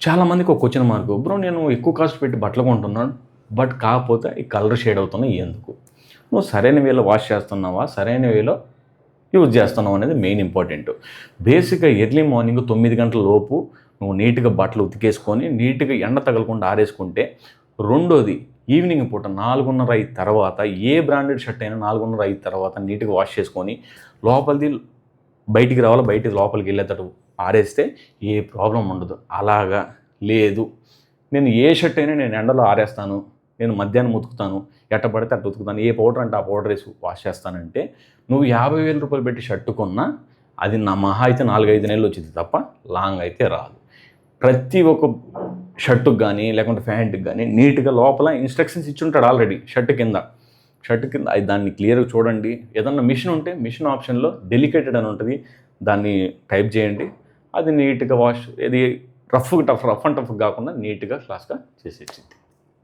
చాలామందికి ఒక question mark, bro నేను ఎక్కువ కాస్ట్ పెట్టి బట్టలు కొంటున్నాను, బట్ కాకపోతే ఈ కలర్ షేడ్ అవుతున్నాయి ఎందుకు? నువ్వు సరైన వేలో వాష్ చేస్తున్నావా, సరైన వేలో యూజ్ చేస్తున్నావు అనేది మెయిన్ ఇంపార్టెంట్. బేసిక్గా ఎర్లీ మార్నింగ్ 9 గంటల లోపు నువ్వు నీట్గా బట్టలు ఉతికేసుకొని నీట్గా ఎండ తగలకుండా ఆరేసుకుంటే, రెండోది ఈవినింగ్ పూట 4:30 తర్వాత ఏ బ్రాండెడ్ షర్ట్ అయినా 4:30 తర్వాత నీట్గా వాష్ చేసుకొని లోపలిది బయటికి రావాలి, బయటికి లోపలికి వెళ్ళేటట్టు ఆరేస్తే ఏ ప్రాబ్లం ఉండదు. అలాగా లేదు, నేను ఏ షర్ట్ అయినా నేను ఎండలో ఆరేస్తాను, నేను మధ్యాహ్నం ఉతుకుతాను, ఎట్ట పడితే అట్ట ఉతుకుతాను, ఏ పౌడర్ అంటే ఆ పౌడర్ వేసి వాష్ చేస్తానంటే, నువ్వు 50,000 రూపాయలు పెట్టి షర్టు కొన్నా అది నా మహా అయితే 4-5 నెలలు వచ్చింది తప్ప లాంగ్ అయితే రాదు. ప్రతి ఒక్క షర్టుకు కానీ లేకుంటే ప్యాంటుకి కానీ నీట్గా లోపల ఇన్స్ట్రక్షన్స్ ఇచ్చుంటాడు ఆల్రెడీ షర్ట్ కింద అది దాన్ని క్లియర్గా చూడండి. ఏదన్నా మిషన్ ఉంటే మిషన్ ఆప్షన్లో డెలికేటెడ్ అని ఉంటుంది, దాన్ని టైప్ చేయండి. అది నీట్గా వాష్, ఇది రఫ్ అండ్ టఫ్ కాకుండా నీట్గా క్లాస్గా చేసేసింది.